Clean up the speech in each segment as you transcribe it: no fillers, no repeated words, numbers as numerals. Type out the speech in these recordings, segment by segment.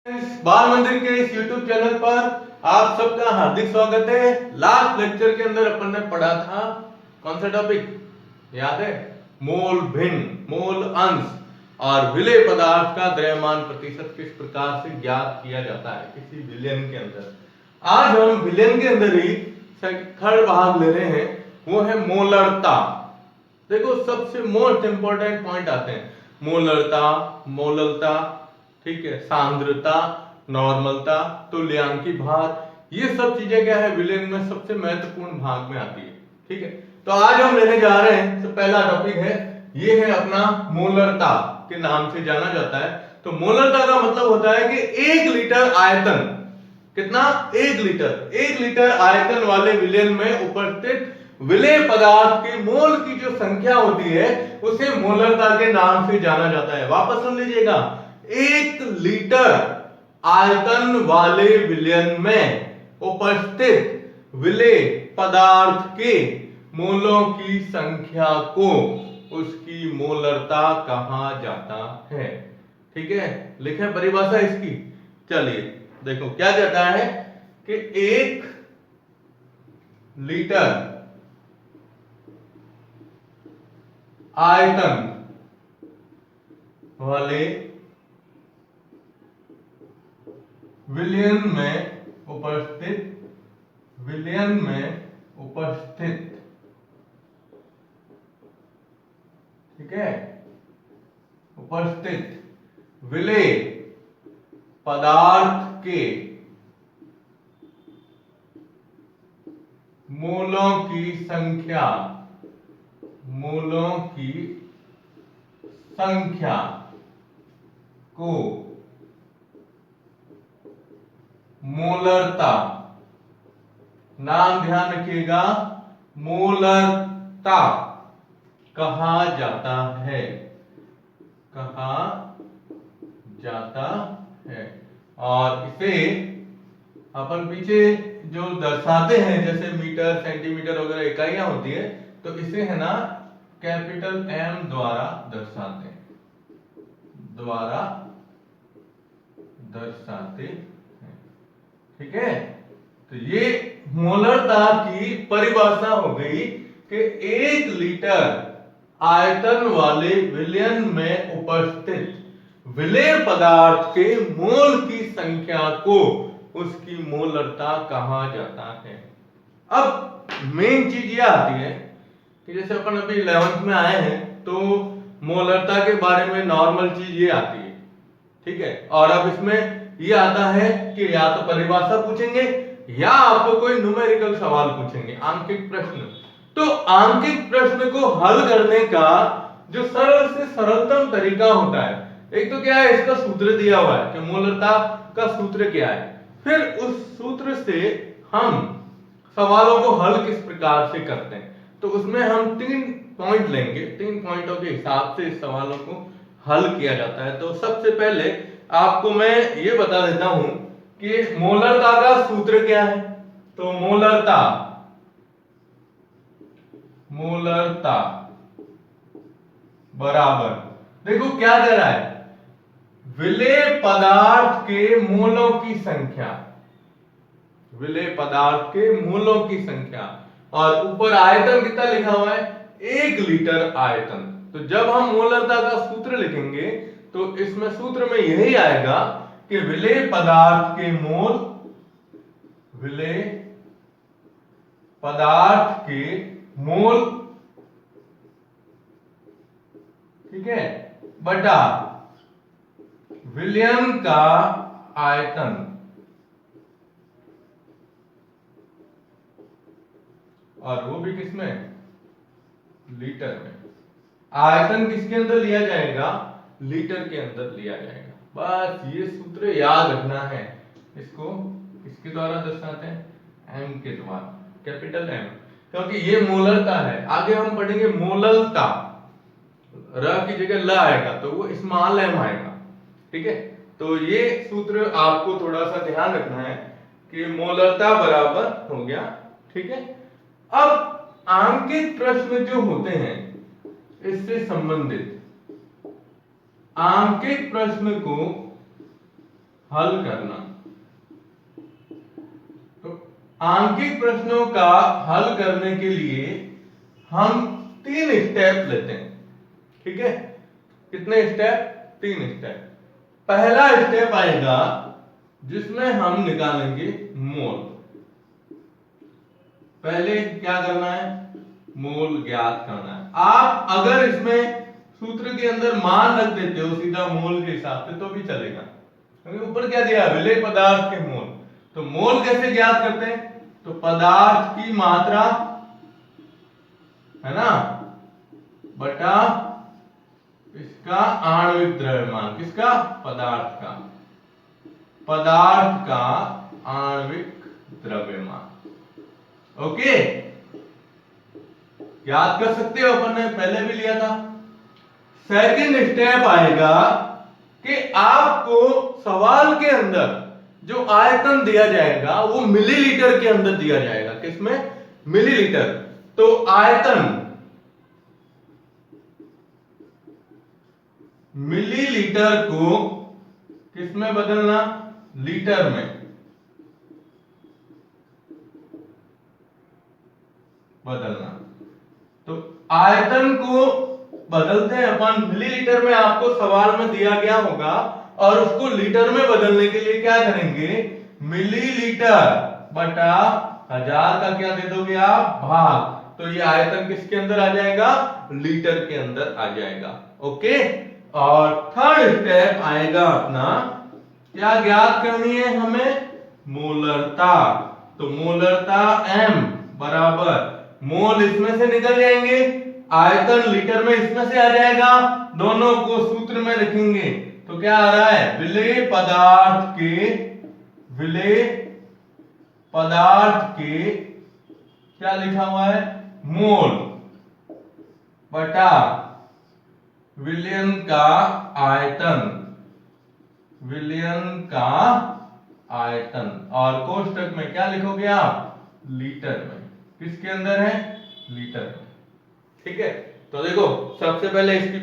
इस बाल मंदिर के इस YouTube चैनल पर आप सबका हार्दिक स्वागत है। लास्ट लेक्चर के अंदर अपन ने पढ़ा था कौन सा टॉपिक याद है? मोल भिन्न, मोल अंश और विलेय पदार्थ का द्रव्यमान प्रतिशत किस प्रकार से ज्ञात किया जाता है किसी विलयन के अंदर। आज हम विलयन के अंदर ही थर्ड भाग ले रहे हैं, वो है मोलरता। देखो सबसे मोस्ट इंपॉर्टेंट पॉइंट आते हैं मोलरता, मोललता, ठीक है, सांद्रता, नॉर्मलता, तुल्यांकी भार, ये सब चीजें क्या है विलयन में सबसे महत्वपूर्ण भाग में आती है। ठीक है, तो आज हम लेने जा रहे हैं, तो पहला टॉपिक है ये है अपना मोलरता के नाम से जाना जाता है। तो मोलरता का मतलब होता है कि 1 लीटर आयतन, कितना? 1 लीटर आयतन वाले विलयन में उपस्थित विलेय पदार्थ के मोल की जो संख्या होती है उसे मोलरता के नाम से जाना जाता है। वापस सुन लीजिएगा, 1 लीटर आयतन वाले विलयन में उपस्थित विलेय पदार्थ के मोलों की संख्या को उसकी मोलरता कहा जाता है। ठीक है, लिखें परिभाषा इसकी। चलिए देखो क्या कहता है कि 1 लीटर आयतन वाले विलयन में उपस्थित, ठीक है, उपस्थित विलेय पदार्थ के मोलों की संख्या को मोलरता, नाम ध्यान रखिएगा, मोलरता कहा जाता है, और इसे अपन पीछे जो दर्शाते हैं जैसे मीटर, सेंटीमीटर वगैरह इकाइयां होती है, तो इसे है ना कैपिटल M द्वारा दर्शाते हैं, ठीक है। तो ये मोलरता की परिभाषा हो गई कि 1 लीटर आयतन वाले विलयन में उपस्थित विलेय पदार्थ के मोल की संख्या को उसकी मोलरता कहा जाता है। अब मेन चीज ये आती है कि जैसे अपन अभी 11th में आए हैं तो मोलरता के बारे में नॉर्मल चीज ये आती है, ठीक है। और अब इसमें ये आता है कि या तो परिभाषा पूछेंगे या आपको कोई न्यूमेरिकल सवाल पूछेंगे, आंकिक प्रश्न। तो आंकिक प्रश्न को हल करने का जो सरल से सरलतम तरीका होता है, एक तो क्या है, इसका सूत्र दिया हुआ है कि मोलरता का सूत्र क्या है, फिर उस सूत्र से हम सवालों को हल किस प्रकार से करते हैं। तो उसमें हम 3 पॉइंट लेंगे, 3 पॉइंटों के हिसाब से इस सवालों को हल किया जाता है। तो सबसे पहले आपको मैं ये बता देता हूं कि मोलरता का सूत्र क्या है। तो मोलरता बराबर, देखो क्या कह रहा है, विलेय पदार्थ के मोलों की संख्या, विलेय पदार्थ के मोलों की संख्या, और ऊपर आयतन कितना लिखा हुआ है, 1 लीटर आयतन। तो जब हम मोलरता का सूत्र लिखेंगे तो इसमें सूत्र में यही आएगा कि विलेय पदार्थ के मोल, विलेय पदार्थ के मोल, ठीक है, बटा विलयन का आयतन, और वो भी किसमें, लीटर में। आयतन किसके अंदर लिया जाएगा, लीटर के अंदर लिया जाएगा। बस ये सूत्र याद रखना है। इसको किसके द्वारा दर्शाते हैं, M के द्वारा, कैपिटल M, क्योंकि ये मोलरता है। आगे हम पढ़ेंगे मोललता, र की जगह ल आएगा तो वो स्मॉल m आएगा, ठीक है। तो ये सूत्र आपको थोड़ा सा ध्यान रखना है कि मोलरता बराबर हो गया, ठीक है। अब आंकित प्रश्न जो होते हैं इससे संबंधित आंकिक प्रश्न को हल करना। तो आंकिक प्रश्नों का हल करने के लिए हम 3 स्टेप लेते हैं। ठीक है, कितने स्टेप? 3 स्टेप। पहला स्टेप आएगा जिसमें हम निकालेंगे मोल। पहले क्या करना है? मोल ज्ञात करना है। आप अगर इसमें सूत्र के अंदर मान रख देते हो सीधा मोल के हिसाब से तो भी चलेगा, क्योंकि ऊपर क्या दिया है? विलेय पदार्थ के मोल। तो मोल कैसे ज्ञात करते हैं? तो पदार्थ की मात्रा है ना बटा इसका आणविक द्रव्यमान। किसका? पदार्थ का। पदार्थ का आणविक द्रव्यमान। ओके, याद कर सकते हो, अपन ने पहले भी लिया था। सेकंड स्टेप आएगा कि आपको सवाल के अंदर जो आयतन दिया जाएगा वो मिलीलीटर के अंदर दिया जाएगा। किसमें? मिलीलीटर। तो आयतन मिलीलीटर को किसमें बदलना? लीटर में बदलना। तो आयतन को बदलते हैं अपन मिलीलीटर में, आपको सवाल में दिया गया होगा, और उसको लीटर में बदलने के लिए क्या करेंगे? मिलीलीटर बटा 1000 का क्या दे दोगे आप? भाग। तो ये आयतन किसके अंदर आ जाएगा? लीटर के अंदर आ जाएगा। ओके, और थर्ड स्टेप आएगा अपना, क्या ज्ञात करनी है हमें? मोलरता। तो मोलरता m बराबर, मोल इसमें से निकल जाएंगे, आयतन लीटर में इसमें से आ जाएगा, दोनों को सूत्र में लिखेंगे तो क्या आ रहा है? विलेय पदार्थ के क्या लिखा हुआ है? मोल बटा विलयन का आयतन। विलयन का आयतन, और कोष्टक में क्या लिखोगे आप? लीटर में। किसके अंदर है? लीटर में। ठीक है, तो देखो सबसे पहले इसकी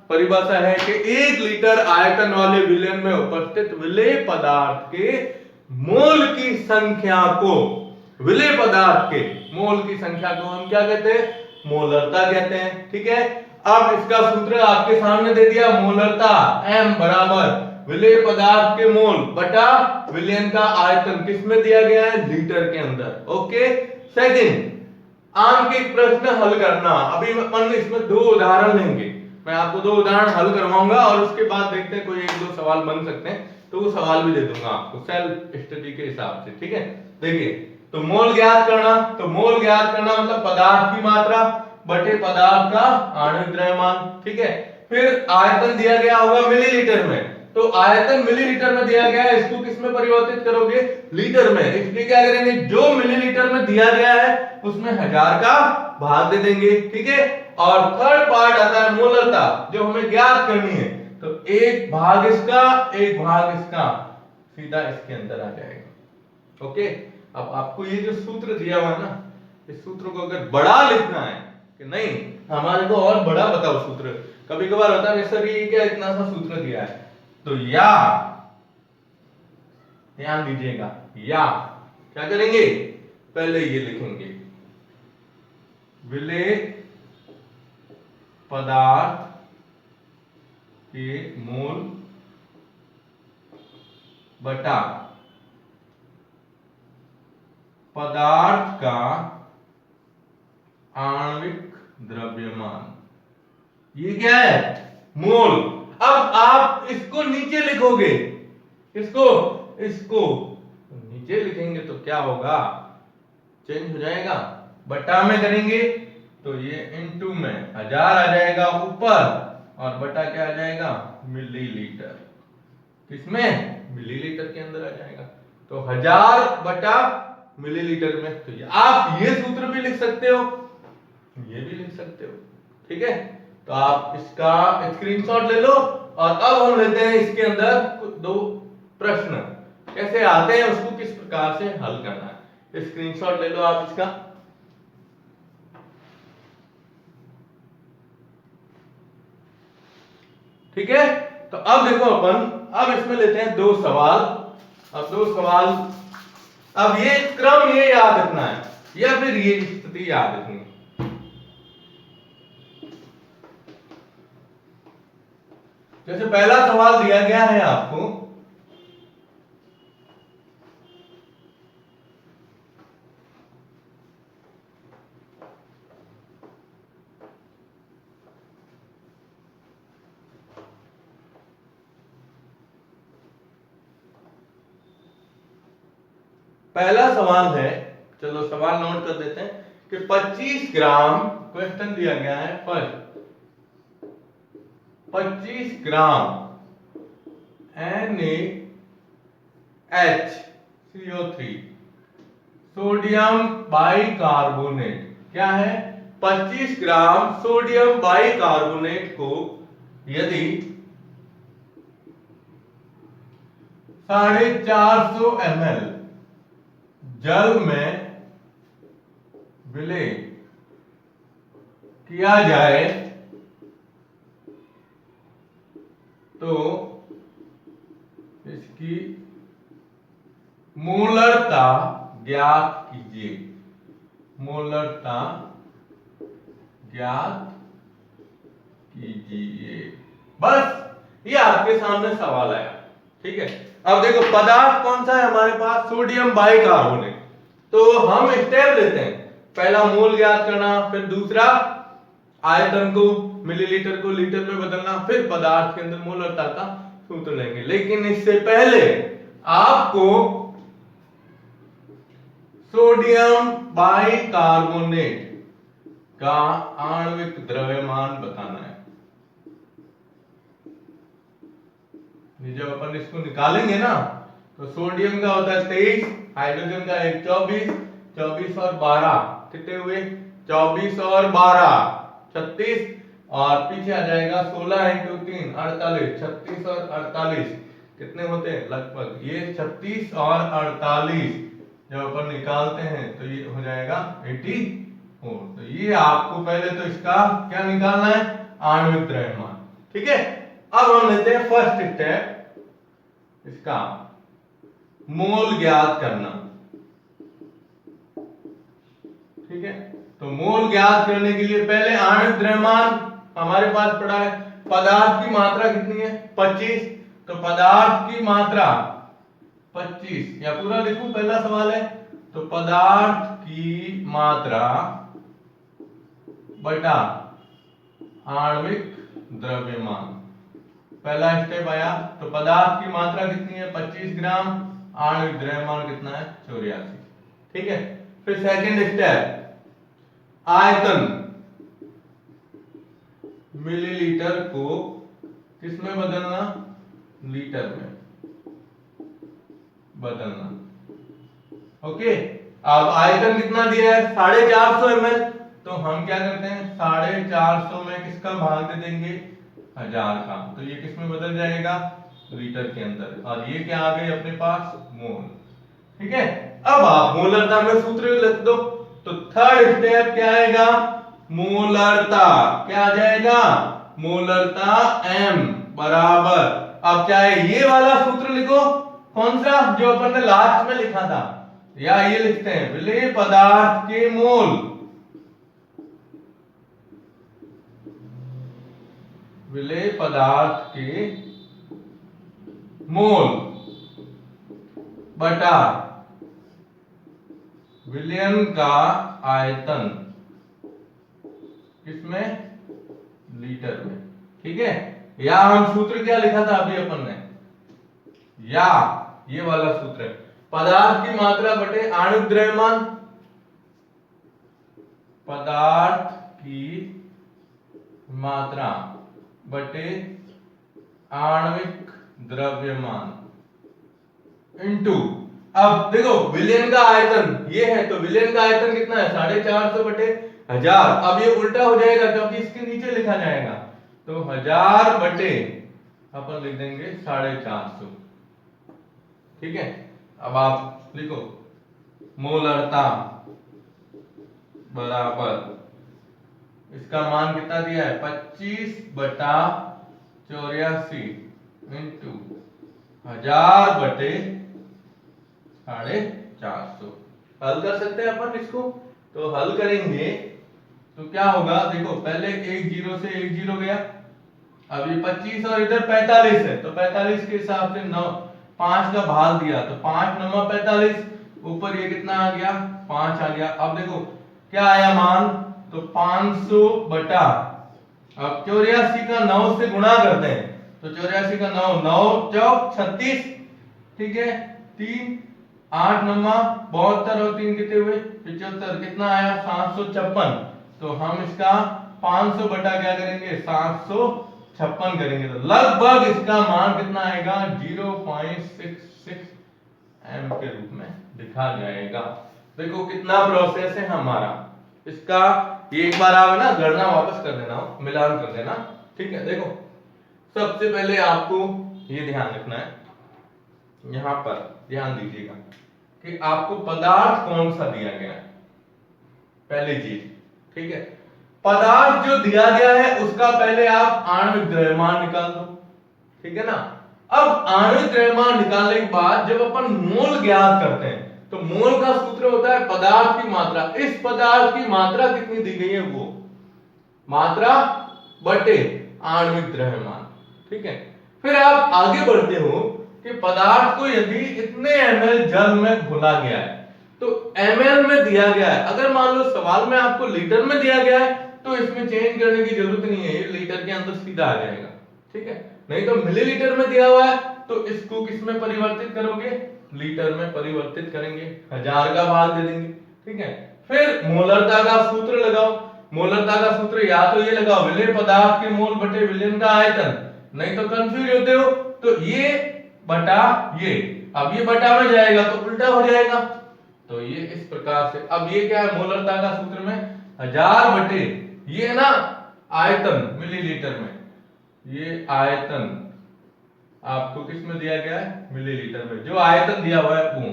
परिभाषा है कि 1 लीटर आयतन वाले विलयन में उपस्थित विलेय पदार्थ के मोल की संख्या को, विलेय पदार्थ के मोल की संख्या को हम क्या कहते हैं? मोलरता कहते हैं। ठीक है, अब इसका सूत्र आपके सामने दे दिया, मोलरता m बराबर विलेय पदार्थ के मोल बटा विलयन का आयतन। किसमें दिया गया है? लीटर के अंदर। ओके, सेकंड, आंकिक प्रश्न हल करना। अभी अपन इसमें 2 उदाहरण लेंगे, मैं आपको 2 उदाहरण हल करवाऊंगा और उसके बाद देखते हैं कोई 1-2 सवाल बन सकते हैं, तो वो सवाल भी दे दूंगा आपको सेल्फ स्टडी के हिसाब से। ठीक है, देखिए, तो मोल ज्ञात करना, तो मोल ज्ञात करना मतलब पदार्थ की मात्रा बटे पदार्थ का आणविक द्रव्यमान। ठीक है, फिर आयतन दिया गया होगा मिलीलीटर में, तो आयतन मिलीलीटर में दिया गया है, इसको किस में परिवर्तित करोगे? लीटर में। इसलिए क्या करेंगे? जो मिलीलीटर में दिया गया है उसमें 1000 का भाग दे देंगे। ठीक है, और थर्ड पार्ट आता है मोलरता, जो हमें ज्ञात करनी है, तो 1 भाग इसका 1 भाग इसका, सीधा इसके अंदर आ जाएगा। ओके, अब आपको ये जो सूत्र दिया हुआ है ना, इस सूत्र को अगर बड़ा लिखना है कि नहीं हमारे को और बड़ा बताओ सूत्र, कभी कभार होता है सर ये क्या इतना सा सूत्र दिया है, तो या ध्यान दीजिएगा, या क्या करेंगे? पहले ये लिखेंगे विलेय पदार्थ के मोल बटा पदार्थ का आणविक द्रव्यमान। ये क्या है? मोल। अब आप इसको नीचे लिखोगे, इसको नीचे लिखेंगे तो क्या होगा? चेंज हो जाएगा, बटा में करेंगे तो ये इनटू में 1000 आ जाएगा ऊपर, और बटा क्या आ जाएगा? मिलीलीटर। किसमें? मिलीलीटर के अंदर आ जाएगा, तो 1000 बटा मिलीलीटर में। तो ये आप ये सूत्र भी लिख सकते हो, ये भी लिख सकते हो। ठीक है, तो आप इसका स्क्रीनशॉट ले लो, और अब हम लेते हैं इसके अंदर 2 प्रश्न कैसे आते हैं, उसको किस प्रकार से हल करना है। स्क्रीनशॉट ले लो आप इसका। ठीक है, तो अब देखो अपन अब इसमें लेते हैं दो सवाल। अब दो सवाल, अब ये क्रम ये याद रखना है या फिर ये स्थिति याद रखनी है। जैसे पहला सवाल दिया गया है आपको, पहला सवाल है, चलो सवाल नोट कर देते हैं कि 25 ग्राम, क्वेश्चन दिया गया है फर्स्ट, 25 ग्राम NaHCO3 सोडियम बाइकार्बोनेट, क्या है 25 ग्राम सोडियम बाइकार्बोनेट को यदि 450 ml जल में विलय किया जाए तो इसकी मोलरता ज्ञात कीजिए। मोलरता ज्ञात कीजिए। बस ये आपके सामने सवाल आया, ठीक है। अब देखो पदार्थ कौन सा है हमारे पास, सोडियम बाइकार्बोनेट। तो हम स्टेप लेते हैं, पहला मोल ज्ञात करना, फिर दूसरा आयतन को मिलीलीटर को लीटर में बदलना, फिर पदार्थ के अंदर मोलरता का सूत्र लेंगे। लेकिन इससे पहले आपको सोडियम बाइकार्बोनेट का आणविक द्रव्यमान बताना है। जब अपन इसको निकालेंगे ना तो सोडियम का होता है 23, हाइड्रोजन का 1 24, 24 और 12 कितने हुए, 24 और 12 36, और पीछे आ जाएगा 16 इंटू 3 48, 36 और 48 कितने होते हैं लगभग, ये 36 और 48 जब अपन निकालते हैं तो ये हो जाएगा 84। तो ये आपको पहले तो इसका क्या निकालना है, आणविक द्रव्यमान, ठीक है। अब हम लेते हैं फर्स्ट स्टेप, इसका मोल ज्ञात करना, ठीक है। तो मोल ज्ञात करने के लिए पहले आणविक द्रव्यमान हमारे पास पड़ा है, पदार्थ की मात्रा कितनी है 25, तो पदार्थ की मात्रा 25, या पूरा लिखूं, पहला सवाल है तो पदार्थ की मात्रा बटा आणविक द्रव्यमान, पहला स्टेप आया। तो पदार्थ की मात्रा कितनी है 25 ग्राम, आणविक द्रव्यमान कितना है 84, ठीक है। फिर सेकंड स्टेप, आयतन मिलीलीटर को किसमें बदलना, लीटर में बदलना, ओके। अब आयतन कितना दिया है 450 ml, तो हम क्या करते हैं 450 में किसका भाग दे देंगे 1000 का, तो ये किस में बदल जाएगा लीटर के अंदर, और ये क्या आ गए अपने पास मोल, ठीक है। अब आप मोलरता में सूत्र लिख दो, तो थर्ड स्टेप क्या आएगा, मोलरता क्या आ जाएगा, मोलरता m बराबर, अब चाहे ये वाला सूत्र लिखो, कौन सा जो अपन ने लास्ट में लिखा था, या ये लिखते हैं विलेय पदार्थ के मोल, विलेय पदार्थ के मोल बटा विलयन का आयतन, किसमें लीटर में, ठीक है। या हम सूत्र क्या लिखा था अभी अपन ने, या ये वाला सूत्र है, पदार्थ की मात्रा बटे आणविक द्रव्यमान, पदार्थ की मात्रा बटे आणविक द्रव्यमान इनटू, अब देखो विलयन का आयतन ये है, तो विलयन का आयतन कितना है 450 बटे 1000, अब ये उल्टा हो जाएगा क्योंकि इसके नीचे लिखा जाएगा, तो 1000 बटे अपन लिख देंगे 450, ठीक है। अब आप लिखो मोलरता बराबर, इसका मान कितना दिया है 25 बटा 84 इंटू 1000/450। हल कर सकते हैं अपन इसको। तो हल करेंगे तो क्या होगा, देखो पहले एक जीरो से एक जीरो गया, अब ये 25 और इधर 45 है, तो 45 के हिसाब से 9 5 का भाग दिया तो 5 9 45, ऊपर ये कितना आ गया 5 आ गया। अब देखो क्या आया मान, तो 500 बटा, अब 84 का 9 से गुणा करते हैं, तो 84 का 9 9 चौक 36, ठीक है, 3 8 9 72 और 3 कितने हुए 75, कितना आया 756। तो हम इसका 500 बटा क्या करेंगे 756 करेंगे, तो लगभग इसका मान कितना आएगा 0.66 एम के रूप में दिखा जाएगा। देखो कितना प्रोसेस है हमारा इसका, ये एक बार आप ना गणना वापस कर देना, मिलान कर देना, ठीक है। देखो सबसे पहले आपको ये ध्यान रखना है, यहां पर ध्यान दीजिएगा कि आपको पदार्थ कौन सा दिया गया है, पहली चीज, ठीक है। पदार्थ जो दिया गया है उसका पहले आप आणविक द्रव्यमान निकाल दो, ठीक है ना। अब आणविक द्रव्यमान निकालने के बाद जब अपन मोल ज्ञात करते हैं तो मोल का सूत्र होता है पदार्थ की मात्रा, इस पदार्थ की मात्रा कितनी दी गई है वो मात्रा बटे आणविक द्रव्यमान, ठीक है। फिर आप आगे बढ़ते हो कि पदार्थ को यदि इतने ml जल में घोला गया है तो ml में दिया गया है, अगर मान लो सवाल में आपको लीटर में दिया गया है तो इसमें चेंज करने की जरूरत नहीं है, ये लीटर के अंदर सीधा आ जाएगा, ठीक है। नहीं तो मिलीलीटर में दिया हुआ है तो इसको किस में परिवर्तित करोगे, लीटर में परिवर्तित करेंगे, 1000 का भाग दे देंगे, ठीक है। फिर मोलरता का सूत्र लगाओ, मोलरता का सूत्र या तो ये लगाओ विलेय पदार्थ के मोल बटे विलयन का आयतन, नहीं तो कंफ्यूज होते हो तो ये बटा ये, अब ये बटा में जाएगा तो उल्टा हो जाएगा, तो ये इस प्रकार से। अब ये क्या है मोलरता का सूत्र में 1000 बटे ये है ना आयतन मिलीलीटर में, ये आयतन आपको किस में दिया गया है मिलीलीटर में, जो आयतन दिया हुआ है वो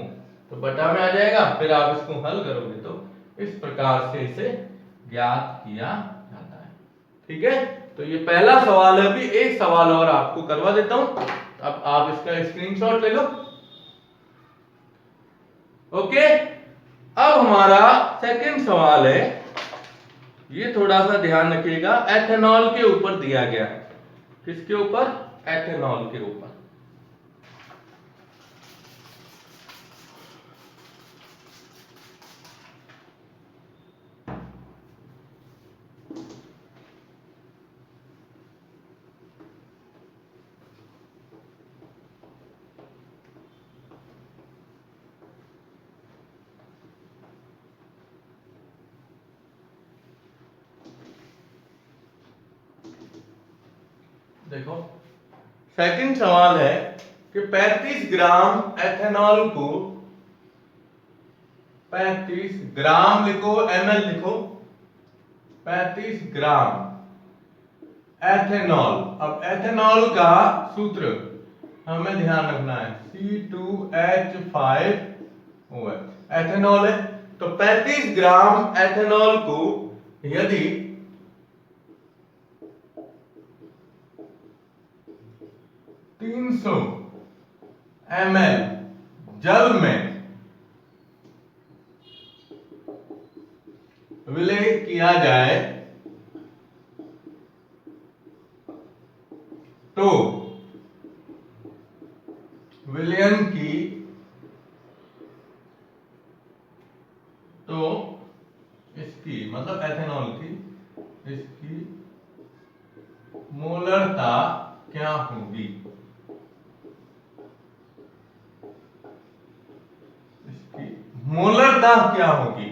तो बटा में आ जाएगा। फिर आप इसको हल करोगे तो इस प्रकार से इसे ज्ञात किया जाता है, ठीक है। तो ये पहला सवाल है, अभी एक सवाल और आपको करवा देता हूं, अब आप इसका स्क्रीनशॉट ले लो, ओके। अब हमारा सेकंड सवाल है, ये थोड़ा सा ध्यान रखिएगा, एथेनॉल के ऊपर दिया गया है, किसके ऊपर एथेनॉल के ऊपर। देखो सेकंड सवाल है कि 35 ग्राम एथेनॉल को 35 ग्राम लिखो, ml लिखो, 35 ग्राम एथेनॉल। अब एथेनॉल का सूत्र हमें ध्यान रखना है C2H5OH, एथेनॉल है। तो 35 ग्राम एथेनॉल को यदि 300 ml जल में विलय किया जाए तो विलयन की तो इसकी मतलब एथेनॉल की इसकी मोलरता क्या होगी, इसकी मोलरता क्या होगी,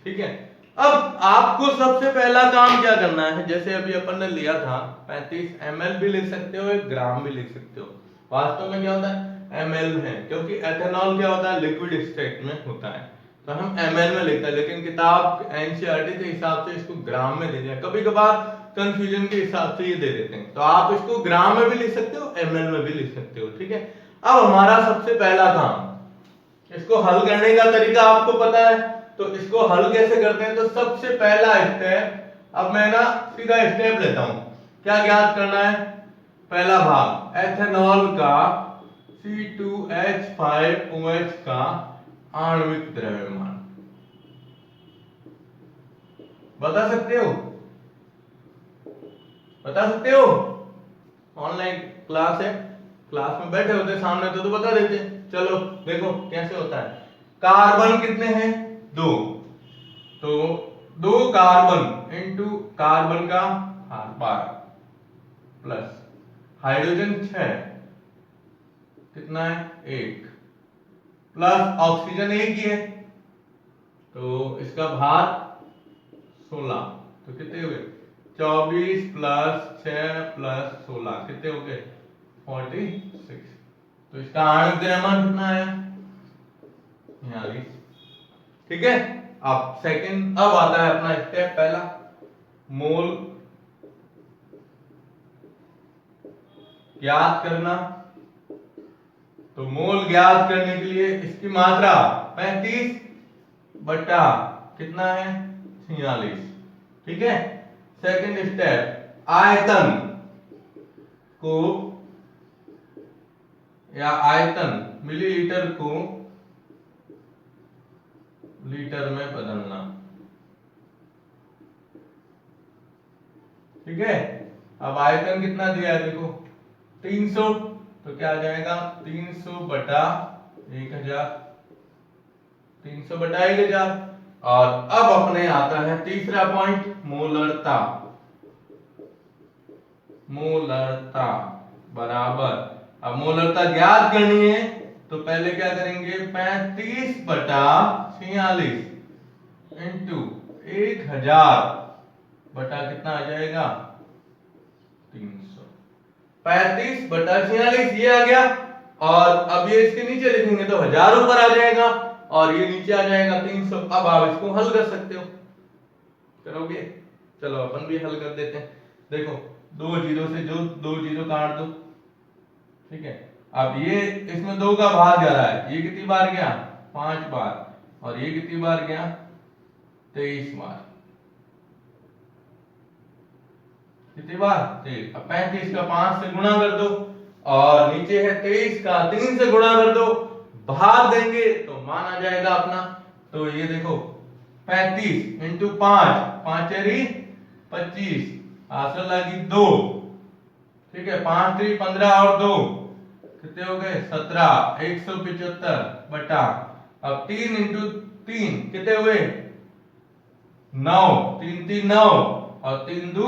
ठीक है। अब आपको सबसे पहला काम क्या करना है, जैसे अभी अपन ने लिया था 35 ml भी लिख सकते हो, 1 ग्राम भी लिख सकते हो, वास्तव में क्या होता है ml है, क्योंकि एथेनॉल क्या होता है लिक्विड स्टेट में होता है, तो हम ml में लिखते हैं, लेकिन किताब एनसीईआरटी के हिसाब से इसको ग्राम में दे दिया, कभी कभार कंफ्यूजन के हिसाब से ये दे देते हैं, तो आप इसको ग्राम में भी लिख सकते हो ml में भी लिख सकते हो, ठीक है। अब हमारा सबसे पहला काम, इसको हल करने का तरीका आपको पता है, तो इसको हल कैसे करते हैं, तो सबसे पहला स्टेप, अब मैं ना सीधा स्टेप लेता हूं, क्या ज्ञात करना है, पहला भाग एथेनॉल का C2H5OH का आणविक द्रव्यमान बता सकते हो? बता सकते हो? ऑनलाइन क्लास है, क्लास में बैठे होते सामने तो बता देते। चलो देखो कैसे होता है। कार्बन कितने हैं? 2, तो 2 कार्बन इंटू कार्बन का 12 प्लस हाइड्रोजन 6 कितना है? 1 प्लस ऑक्सीजन 1 ही है, तो इसका भार 16, तो कितने हुए? 24 प्लस 6 प्लस 16 कितने हो गए? 46। तो इसका आणविक द्रव्यमान कितना आया? 46। ठीक है। अब सेकंड, अब आता है अपना स्टेप पहला, मोल ज्ञात करना। तो मोल ज्ञात करने के लिए इसकी मात्रा 35 बटा कितना है? 46। ठीक है। सेकंड स्टेप, आयतन को या आयतन मिलीलीटर को लीटर में बदलना। ठीक है। अब आयतन कितना दिया है देखो, 300, तो क्या आ जाएगा? 300 बटा 1000, 300 बटा 1000। और अब अपने आता है तीसरा पॉइंट, मोलरता। मोलरता बराबर, अब मोलरता ज्ञात करनी है तो पहले क्या करेंगे? 35 बटा 46 इंटू 1000 बटा कितना आ जाएगा? 300। 35 बटा 46 ये आ गया, और अब ये इसके नीचे लिखेंगे तो 1000 ऊपर आ जाएगा और ये नीचे आ जाएगा 300। अब आप इसको हल कर सकते हो, करोगे? चलो अपन भी हल कर देते हैं। देखो 2 जीरो से जो 2 जीरो काट दो। ठीक है। अब ये इसमें 2 का भाग जा रहा है, ये कितनी बार गया? 5 बार, और ये कितनी बार गया? 23 बार। कितनी बार? 23। अब 35 का 5 से गुणा कर दो, और नीचे है 23 का 3 से गुणा कर दो, भाग देंगे तो मान आ जाएगा अपना। तो ये देखो 35 इंटू 5, 5 चेरी 25, आंसर लगी 2। ठीक है। 5 3 15 और 2 कितने हो गए? 17, 175 बटा, अब 3 इंटू 3 कितने हुए? 9, 3 3 9 और 3 2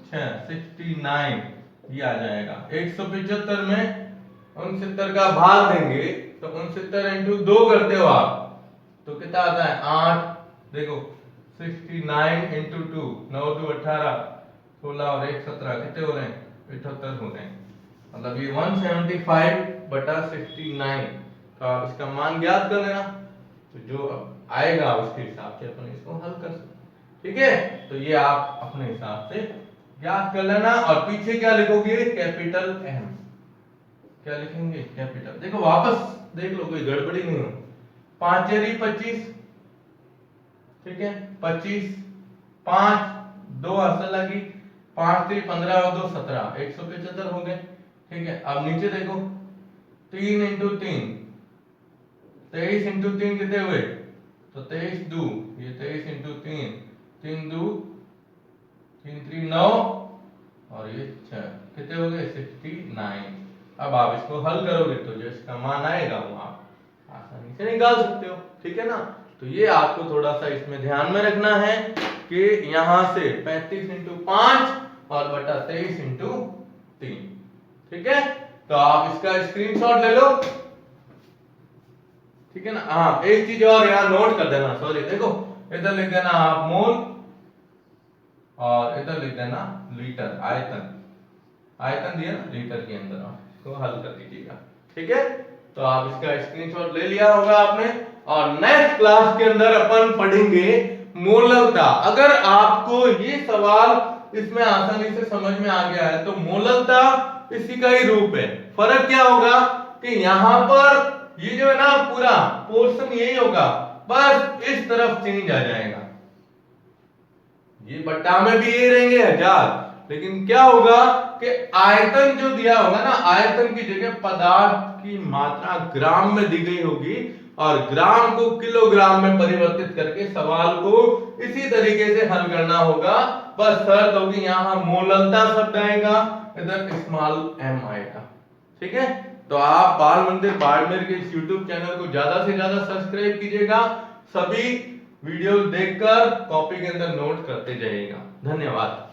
6, 69 ये आ जाएगा। 175 में 69 का भाग देंगे तो 69 इंटू 2 करते हो आप तो कितना आता है? 8। देखो 69 इंटू 2, 9 2 18, 16 और 1 17 कितने हो रहे हैं? 78 हो रहे हैं। मतलब ये 175 बटा 69 का इसका मान ज्ञात कर लेना, तो जो आएगा उसके हिसाब से अपन इसको हल कर सकते। ठीक है। तो ये आप अपने हिसाब से ज्ञात कर लेना, और पीछे क्या लिखोगे? Capital M. क्या लिखेंगे? कैपिटल। देखो वापस देख लो, कोई गड़बड़ी नहीं हो। 5 चेरी 25, ठीक है, 25, 5 2 आंसर लगी, 5 3 15 और 2 17, 175 हो गए। ठीक है। अब नीचे देखो 3 इंटू 3, 23 इंटू 3 कितने हुए? तो 23 2, ये 23 इंटू 3, 3 2 3 3 9 और ये 6, कितने हो गए? 69। अब आप इसको हल करोगे तो जो इसका मान आएगा वो आप आसानी से निकाल सकते हो। ठीक है ना। तो ये आपको थोड़ा सा इसमें ध्यान में रखना है कि यहां से 35 इंटू 5 और बटा 23 इंटू 3। ठीक है। तो आप इसका स्क्रीनशॉट ले लो। ठीक है ना। हाँ, एक चीज और यहाँ नोट कर देना, सॉरी, देखो इधर लिख देना आप मोल और इधर लिख देना लीटर। आयतन, आयतन दिया ना लीटर के अंदर, इसको हल कर दीजिएगा। ठीक है। तो आप इसका स्क्रीनशॉट ले लिया होगा आपने, और नेक्स्ट क्लास के अंदर अपन पढ़ेंगे मोललता। अगर आपको ये सवाल इसमें आसानी से समझ में आ गया है तो मोललता इसी का ही रूप है। फर्क क्या होगा कि यहाँ पर ये जो है ना पूरा पोर्शन यही होगा, बस इस तरफ चेंज आ जाएगा। ये बट्टा में भी ये रहेंगे 1000, लेकिन क्या होगा कि आयतन जो दिया होगा ना, आयतन की जगह पदार्थ की मात्रा ग्राम में दी गई होगी और ग्राम को किलोग्राम में परिवर्तित करके सवाल को इसी तरीके से हल करना होगा। बस शर्त होगी यहां मोललता शब्द आएगा, इधर स्मॉल m आएगा। ठीक है, तो आप बाल मंदिर बाड़मेर के इस YouTube चैनल को ज्यादा से ज्यादा सब्सक्राइब कीजिएगा, सभी वीडियो देखकर कॉपी के अंदर नोट करते जाइएगा। धन्यवाद।